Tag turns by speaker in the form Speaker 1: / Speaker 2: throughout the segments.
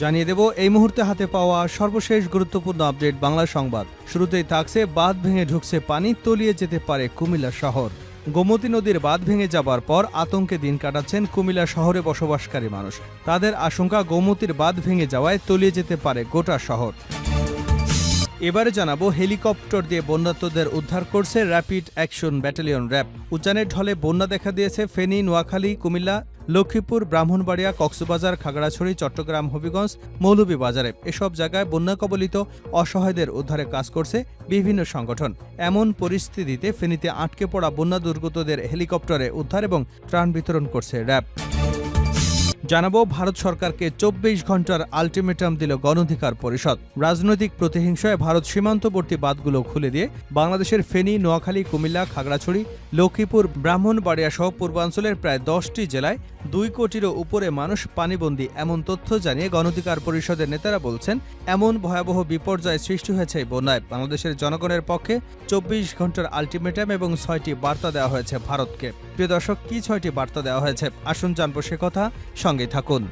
Speaker 1: জানিয়ে দেব এই মুহূর্তে হাতে পাওয়া সর্বশেষ গুরুত্বপূর্ণ আপডেট বাংলা সংবাদ। শুরুতেই থাকছে বাঁধ ভেঙে ঢুকছে পানি, তলিয়ে যেতে পারে কুমিল্লা শহর। গোমতী নদীর বাঁধ ভেঙে যাবার পর আতঙ্কে দিন কাটাচ্ছেন কুমিল্লা শহরে বসবাসকারী মানুষ। তাদের আশঙ্কা গোমতীর বাঁধ ভেঙে যাওয়ায় তলিয়ে যেতে পারে গোটা শহর। এবারে জানাবো হেলিকপ্টার দিয়ে বন্যার্তদের উদ্ধার করছে র্যাপিড অ্যাকশন ব্যাটালিয়ন র্যাব। উজানের ঢলে বন্যা দেখা দিয়েছে ফেনী, নোয়াখালী, কুমিল্লা, লক্ষ্মীপুর, ব্রাহ্মণবাড়িয়া, কক্সবাজার, খাগড়াছড়ি, চট্টগ্রাম, হবিগঞ্জ, মৌলভীবাজারে। এসব জায়গায় বন্যা কবলিত অসহায়দের উদ্ধারে কাজ করছে বিভিন্ন সংগঠন। এমন পরিস্থিতিতে ফেনীতে আটকে পড়া বন্যা দুর্গতদের হেলিকপ্টারে উদ্ধার এবং ত্রাণ বিতরণ করছে র্যাব। জানাবো ভারত সরকারকে 24 ঘন্টার আলটিমেটাম দিল গণ অধিকার পরিষদ। রাজনৈতিক প্রতিহিংসায় ভারত সীমান্তবর্তী বাঁধগুলো খুলে দিয়ে বাংলাদেশের ফেনী, নোয়াখালী, কুমিল্লা, খাগড়াছড়ি, লক্ষ্মীপুর, ব্রাহ্মণবাড়িয়া সহ পূর্বাঞ্চলের প্রায় 10টি জেলায় 2 কোটিরও উপরে মানুষ পানিবন্দী, এমন তথ্য জানিয়ে গণ অধিকার পরিষদের নেতারা বলছেন, এমন ভয়াবহ বিপর্যয় সৃষ্টি হয়েছে এই বন্যায়। বাংলাদেশের জনগণের পক্ষে 24 ঘন্টার আলটিমেটাম এবং 6টি বার্তা দেওয়া হয়েছে ভারতকে। প্রিয় দর্শক, কি 6টি বার্তা দেওয়া হয়েছে আসুন জানবো সে কথা, সঙ্গে থাকুন।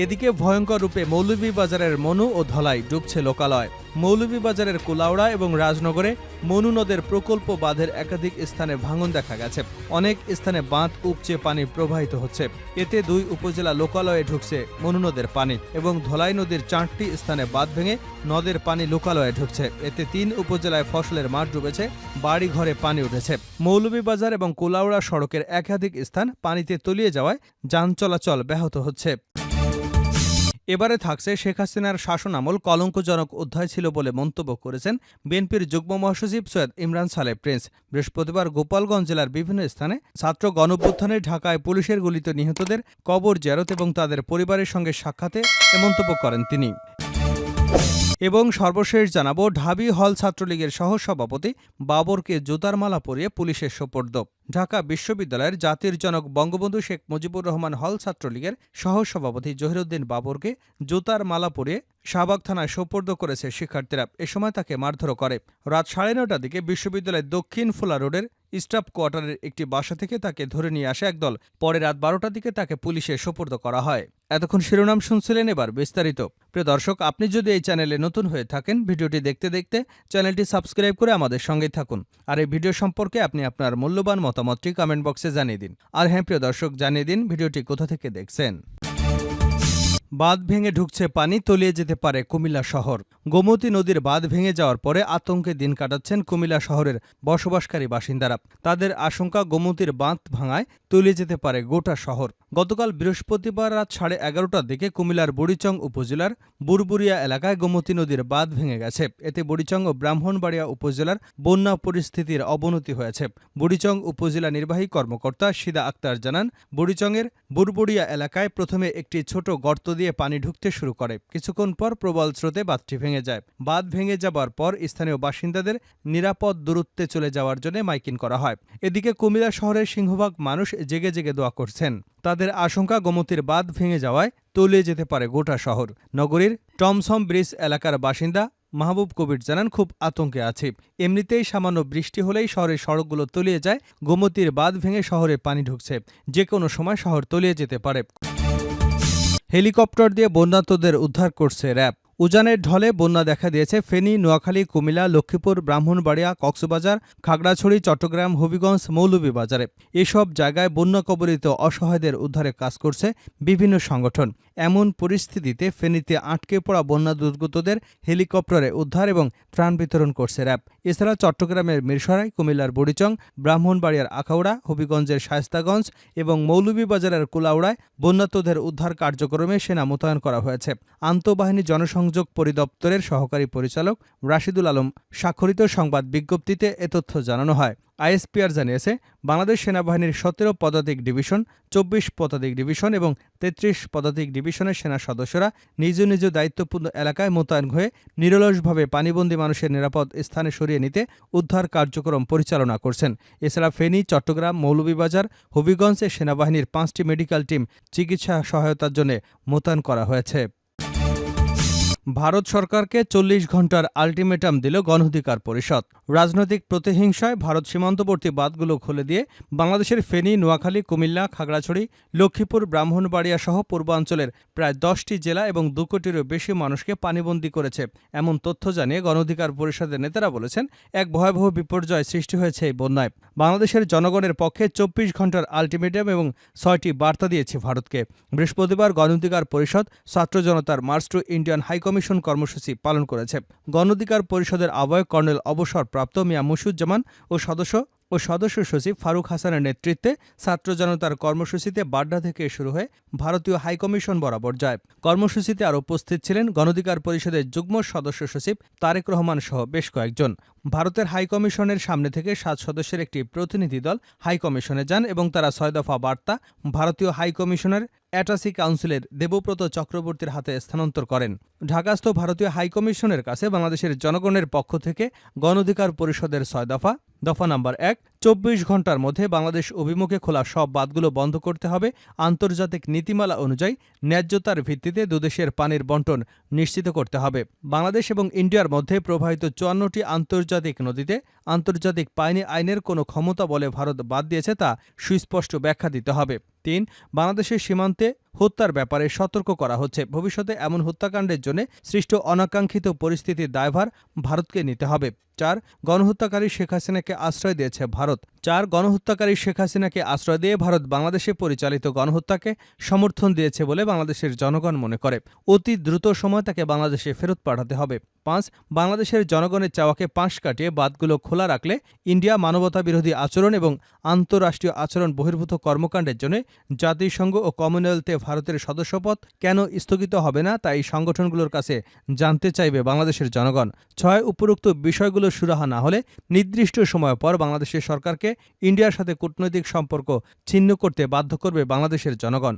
Speaker 1: এদিকে ভয়ঙ্কর রূপে মৌলভীবাজারের মনু ও ধলাই ডুবছে লোকালয়। মৌলভীবাজারের কুলাউড়া এবং রাজনগরে মনু নদের প্রকল্প বাঁধের একাধিক স্থানে ভাঙন দেখা গেছে। অনেক স্থানে বাঁধ উপচে পানি প্রবাহিত হচ্ছে। এতে 2 উপজেলা লোকালয়ে ঢুকছে মনু নদের পানি এবং ধলাই নদীর 4টি স্থানে বাঁধ ভেঙে নদের পানি লোকালয়ে ঢুকছে। এতে 3 উপজেলায় ফসলের মাঠ ডুবেছে, বাড়ি ঘরে পানি উঠেছে। মৌলভীবাজার এবং কুলাউড়া সড়কের একাধিক স্থান পানিতে তলিয়ে যাওয়ায় যান চলাচল ব্যাহত হচ্ছে। এবারে থাকছে শেখ হাসিনার শাসনামল কলঙ্কজনক অধ্যায় ছিল বলে মন্তব্য করেছেন বিএনপির যুগ্ম মহাসচিব সৈয়দ ইমরান সালেহ প্রিন্স। বৃহস্পতিবার গোপালগঞ্জ জেলার বিভিন্ন স্থানে ছাত্র গণঅভ্যুত্থানে ঢাকায় পুলিশের গুলিতে নিহতদের কবর জিয়ারত এবং তাদের পরিবারের সঙ্গে সাক্ষাতে এ মন্তব্য করেন তিনি। এবং সর্বশেষ জানাবো ঢাবি হল ছাত্রলীগের সহসভাপতি বাবরকে জুতার মালা পরিয়ে পুলিশের সোপর্দ। ঢাকা বিশ্ববিদ্যালয়ের জাতির জনক বঙ্গবন্ধু শেখ মুজিবুর রহমান হল ছাত্রলীগের সহসভাপতি জহিরুদ্দিন বাবরকে জুতার মালা পরিয়ে শাহবাগ থানায় সোপর্দ করেছে শিক্ষার্থীরা। এ সময় তাকে মারধর করে। রাত 9:30টার দিকে বিশ্ববিদ্যালয়ের দক্ষিণ ফোলা রোডের স্টাফ কোয়ার্টারের একটি বাসা থেকে তাকে ধরে নিয়ে আসে একদল। পরে রাত 12টার দিকে তাকে পুলিশে সোপর্দ করা হয়। এতক্ষণ শিরোনাম শুনছিলেন, এবার বিস্তারিত। প্রিয় দর্শক, আপনি যদি এই চ্যানেলে নতুন হয়ে থাকেন, ভিডিওটি দেখতে দেখতে চ্যানেলটি সাবস্ক্রাইব করে আমাদের সঙ্গেই থাকুন। আর এই ভিডিও সম্পর্কে আপনি আপনার মূল্যবান মতামতটি কমেন্ট বক্সে জানিয়ে দিন। আর হ্যাঁ প্রিয় দর্শক, জানিয়ে দিন ভিডিওটি কোথা থেকে দেখছেন। বাঁধ ভেঙে ঢুকছে পানি, তলিয়ে যেতে পারে কুমিল্লা শহর। গোমতী নদীর বাঁধ ভেঙে যাওয়ার পরে আতঙ্কে দিন কাটাচ্ছেন কুমিল্লা শহরের বসবাসকারী বাসিন্দারা। তাদের আশঙ্কা গোমতীর বাঁধ ভাঙায় তলিয়ে যেতে পারে গোটা শহর। গতকাল বৃহস্পতিবার রাত 11:30টার দিকে কুমিল্লার বুড়িচং উপজেলার বুরবুরিয়া এলাকায় গোমতী নদীর বাঁধ ভেঙে গেছে। এতে বুড়িচং ও ব্রাহ্মণবাড়িয়া উপজেলার বন্যা পরিস্থিতির অবনতি হয়েছে। বুড়িচং উপজেলা নির্বাহী কর্মকর্তা সিদা আক্তার জানান, বুড়িচংয়ের বুরবুরিয়া এলাকায় প্রথমে একটি ছোট গর্ত দিয়ে পানি ঢুকতে শুরু করে। কিছুক্ষণ পর প্রবল স্রোতে বাঁধটি ভেঙে যায়। বাঁধ ভেঙে যাবার পর স্থানীয় বাসিন্দাদের নিরাপদ দূরত্বে চলে যাওয়ার জন্য মাইকিং করা হয়। এদিকে কুমিল্লা শহরের সিংহভাগ মানুষ জেগে জেগে দোয়া করছেন। তাদের আশঙ্কা গোমতীর বাঁধ ভেঙে যাওয়ায় তলিয়ে যেতে পারে গোটা শহর। নগরীর টমসম ব্রিজ এলাকার বাসিন্দা মাহবুব কবির জানান, খুব আতঙ্কে আছি। এমনিতেই সামান্য বৃষ্টি হলেই শহরের সড়কগুলো তলিয়ে যায়। গোমতীর বাঁধ ভেঙে শহরে পানি ঢুকছে, যে কোনো সময় শহর তলিয়ে যেতে পারে। হেলিকপ্টার দিয়ে বন্যার্তদের উদ্ধার করছে র্যাব। উজানের ঢলে বন্যা দেখা দিয়েছে ফেনী, নোয়াখালী, কুমিল্লা, লক্ষ্মীপুর, ব্রাহ্মণবাড়িয়া, কক্সবাজার, খাগড়াছড়ি, চট্টগ্রাম, হবিগঞ্জ, মৌলভীবাজারে। এসব জায়গায় বন্যা কবলিত অসহায়দের উদ্ধারে কাজ করছে বিভিন্ন সংগঠন। এমন পরিস্থিতিতে ফেনীতে আটকে পড়া বন্যা দুর্গতদের হেলিকপ্টারে উদ্ধার এবং ত্রাণ বিতরণ করছে র্যাব। এছাড়া চট্টগ্রামের মিরসরাই, কুমিল্লার বুড়িচং, ব্রাহ্মণবাড়িয়ার আখাউড়া, হবিগঞ্জের শায়েস্তাগঞ্জ এবং মৌলভীবাজারের কুলাউড়ায় বন্যার্তদের উদ্ধার কার্যক্রমে সেনা মোতায়েন করা হয়েছে। আন্তঃবাহিনী জনসংযোগ পরিদপ্তরের সহকারী পরিচালক রাশিদুল আলম স্বাক্ষরিত সংবাদ বিজ্ঞপ্তিতে এ তথ্য জানানো হয়। আইএসপিআর জানিয়েছে, বাংলাদেশ সেনাবাহিনীর 17 পদাতিক ডিভিশন, 24 পদাতিক ডিভিশন এবং 33 পদাতিক ডিভিশনের সেনা সদস্যরা নিজ নিজ দায়িত্বপূর্ণ এলাকায় মোতায়েন হয়ে নিরলসভাবে পানিবন্দী মানুষের নিরাপদ স্থানে সরিয়ে নিতে উদ্ধার কার্যক্রম পরিচালনা করছেন। এছাড়া ফেনী, চট্টগ্রাম, মৌলভীবাজার, হবিগঞ্জে সেনাবাহিনীর 5টি মেডিকেল টিম চিকিৎসা সহায়তার জন্য মোতায়েন করা হয়েছে। ভারত সরকারকে ৪০ ঘণ্টার আল্টিমেটাম দিল গণঅধিকার পরিষদ। রাজনৈতিক প্রতিহিংসায় ভারত সীমান্তবর্তী বাঁধগুলো খুলে দিয়ে বাংলাদেশের ফেনী, নোয়াখালী, কুমিল্লা, খাগড়াছড়ি, লক্ষ্মীপুর, ব্রাহ্মণবাড়িয়া সহ পূর্বাঞ্চলের প্রায় ১০টি জেলা এবং ২ কোটিরও বেশি মানুষকে পানিবন্দী করেছে। এমন তথ্য জানিয়ে গণঅধিকার পরিষদের নেতারা বলেছেন, এক ভয়াবহ বিপর্যয় সৃষ্টি হয়েছে এই বন্যায়। বাংলাদেশের জনগণের পক্ষে ২৪ ঘণ্টার আল্টিমেটাম এবং ৬টি বার্তা দিয়েছে ভারতকে। বৃহস্পতিবার গণঅধিকার পরিষদ ছাত্র জনতার মার্চ টু ইন্ডিয়ান হাইকমিশন কর্মসূচি পালন করেছে। গণঅধিকার পরিষদের আহ্বায়ক কর্নেল অবসরপ্রাপ্ত মিয়া মুশুজ্জামান ও সদস্য সচিব ফারুক হাসানের নেতৃত্বে ছাত্র জনতার কর্মসূচিতে বাড্ডা থেকে শুরু হয়ে ভারতীয় হাইকমিশন বরাবর যায়। কর্মসূচিতে আরও উপস্থিত ছিলেন গণঅধিকার পরিষদের যুগ্ম সদস্য সচিব তারেক রহমান সহ বেশ কয়েকজন। ভারতের হাইকমিশনের সামনে থেকে ৭ সদস্যের একটি প্রতিনিধি দল হাইকমিশনে যান এবং তারা ৬ দফা বার্তা ভারতীয় হাইকমিশনের অ্যাটাসি কাউন্সিলের দেবব্রত চক্রবর্তীর হাতে স্থানান্তর করেন। ঢাকাস্থ ভারতীয় হাইকমিশনের কাছে বাংলাদেশের জনগণের পক্ষ থেকে গণঅধিকার পরিষদের ৬ দফা। দফা নাম্বার ১, ২৪ ঘণ্টার মধ্যে বাংলাদেশ অভিমুখে খোলা সব বাঁধগুলো বন্ধ করতে হবে। আন্তর্জাতিক নীতিমালা অনুযায়ী ন্যায্যতার ভিত্তিতে দুদেশের পানির বণ্টন নিশ্চিত করতে হবে। বাংলাদেশ এবং ইন্ডিয়ার মধ্যে প্রবাহিত ৫৪টি আন্তর্জাতিক নদীতে আন্তর্জাতিক পানি আইনের কোনো ক্ষমতা বলে ভারত বাদ দিয়েছে তা সুস্পষ্ট ব্যাখ্যা দিতে হবে। ৩, বাংলাদেশের সীমান্তে হত্যার ব্যাপারে সতর্ক করা হচ্ছে। ভবিষ্যতে এমন হত্যাকাণ্ডের জন্য সৃষ্ট অনাকাঙ্ক্ষিত পরিস্থিতির দায়ভার ভারতকে নিতে হবে। ৪, গণহত্যাকারী শেখ হাসিনাকে আশ্রয় দিয়েছে ভারত। গণহত্যাকারী শেখ হাসিনাকে আশ্রয় দিয়ে ভারত বাংলাদেশে পরিচালিত গণহত্যাকে সমর্থন দিয়েছে বলে বাংলাদেশের জনগণ মনে করে। অতি দ্রুত সময় তাকে বাংলাদেশে ফেরত পাঠাতে হবে। ৫, বাংলাদেশের জনগণের চাওয়াকে পাশ কাটিয়ে বাঁধগুলো খোলা রাখলে ইন্ডিয়া মানবতাবিরোধী আচরণ এবং আন্তঃরাষ্ট্রীয় আচরণ বহির্ভূত কর্মকাণ্ডের জন্য জাতিসংঘ ও কমনওয়েলথে ভারতের সদস্যপদ কেন স্থগিত হবে না তা এই সংগঠনগুলোর কাছে জানতে চাইবে বাংলাদেশের জনগণ। ৬, উপরোক্ত বিষয়গুলো সুরাহা না হলে নির্দিষ্ট সময় পর বাংলাদেশের সরকারকে ইন্ডিয়ার সাথে কূটনৈতিক সম্পর্ক ছিন্ন করতে বাধ্য করবে বাংলাদেশের জনগণ।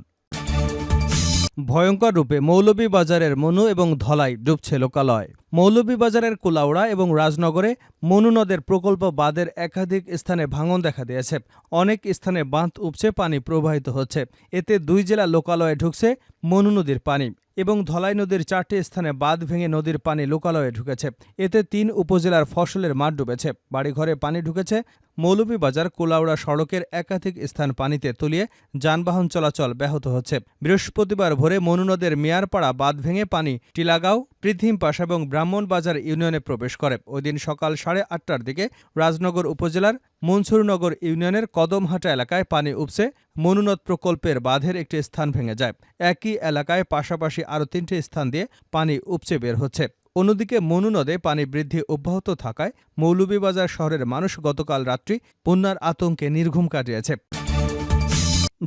Speaker 1: ভয়ঙ্কর রূপে মৌলভীবাজারের মনু এবং ধলাই ডুবছে লোকালয়। মৌলভীবাজারের কুলাউড়া এবং রাজনগরে মনু নদের প্রকল্প বাঁধের একাধিক স্থানে ভাঙন দেখা দিয়েছে। অনেক স্থানে বাঁধ উপচে পানি প্রবাহিত হচ্ছে। এতে ২ জেলা লোকালয়ে ঢুকছে মনু নদীর পানি এবং ধলাই নদীর ৪টি স্থানে বাঁধ ভেঙে নদীর পানি লোকালয়ে ঢুকেছে। এতে ৩ উপজেলার ফসলের মাঠ ডুবেছে, বাড়িঘরে পানি ঢুকেছে। মৌলভীবাজার কুলাউড়া সড়কের একাধিক স্থান পানিতে তলিয়ে যানবাহন চলাচল ব্যাহত হচ্ছে। বৃহস্পতিবার ভোরে মনু নদের মিয়ারপাড়া বাঁধ ভেঙে পানি টিলাগাঁও, পৃথিমপাশ এবং ব্রাহ্মণবাজার ইউনিয়নে প্রবেশ করে। ওই দিন সকাল ৮:৩০টার দিকে রাজনগর উপজেলার মনসুরনগর ইউনিয়নের কদমহাটা এলাকায় পানি উপচে মনু নদ প্রকল্পের বাঁধের একটি স্থান ভেঙে যায়। একই এলাকায় পাশাপাশি আরও ৩টি স্থান দিয়ে পানি উপচে বের হচ্ছে। অন্যদিকে মনু নদে পানি বৃদ্ধি অব্যাহত থাকায় মৌলভীবাজার শহরের মানুষ গতকাল রাত্রি বন্যার আতঙ্কে নির্ঘুম কাটিয়েছে।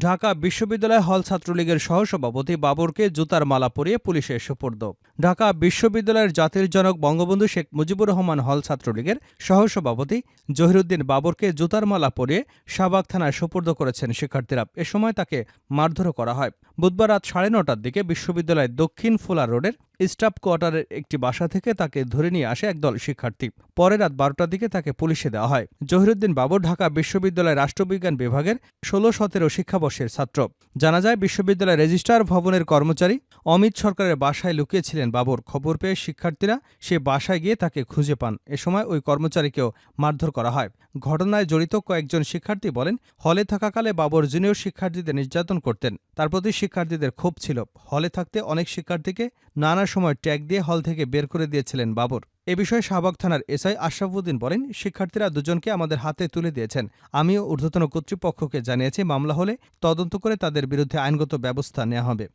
Speaker 1: ঢাকা বিশ্ববিদ্যালয় হল ছাত্রলীগের সহসভাপতি বাবরকে জুতার মালা পরিয়ে পুলিশের সোপর্দ। ঢাকা বিশ্ববিদ্যালয়ের জাতির জনক বঙ্গবন্ধু শেখ মুজিবুর রহমান হল ছাত্রলীগের সহসভাপতি জহিরুদ্দিন বাবরকে জুতার মালা পরিয়ে শাহবাগ থানায় সোপর্দ করেছেন শিক্ষার্থীরা। এ সময় তাকে মারধরও করা হয়। বুধবার রাত ৯:৩০টার দিকে বিশ্ববিদ্যালয়ের দক্ষিণ ফোলা রোডের স্টাফ কোয়ার্টারের একটি বাসা থেকে তাকে ধরে নিয়ে আসে একদল শিক্ষার্থী। পরে রাত ১২টার দিকে তাকে পুলিশে দেওয়া হয়। জহিরুদ্দিন বাবর ঢাকা বিশ্ববিদ্যালয়ের রাষ্ট্রবিজ্ঞান বিভাগের ১৬-১৭ শিক্ষাবর্ষের ছাত্র। জানা যায়, বিশ্ববিদ্যালয়ের রেজিস্ট্রার ভবনের কর্মচারী অমিত সরকারের বাসায় লুকিয়েছিলেন বাবর। খবর পেয়ে শিক্ষার্থীরা সে বাসায় গিয়ে তাকে খুঁজে পান। এ সময় ওই কর্মচারীকেও মারধর করা হয়। ঘটনায় জড়িত কয়েকজন শিক্ষার্থী বলেন, হলে থাকাকালে বাবর জুনিয়র শিক্ষার্থীদের নির্যাতন করতেন। তার প্রতি শিক্ষার্থীদের ক্ষোভ ছিল। হলে থাকতে অনেক শিক্ষার্থীকে নানা সময় ট্যাগ দিয়ে হল থেকে বের করে দিয়েছিলেন বাবর। এ বিষয়ে শাহবাগ থানার এসআই আশরাফুদ্দিন বলেন, শিক্ষার্থীরা দুজনকে আমাদের হাতে তুলে দিয়েছেন। আমিও ঊর্ধ্বতন কর্তৃপক্ষকে জানিয়েছি, মামলা হলে তদন্ত করে তাদের বিরুদ্ধে আইনগত ব্যবস্থা নেওয়া হবে।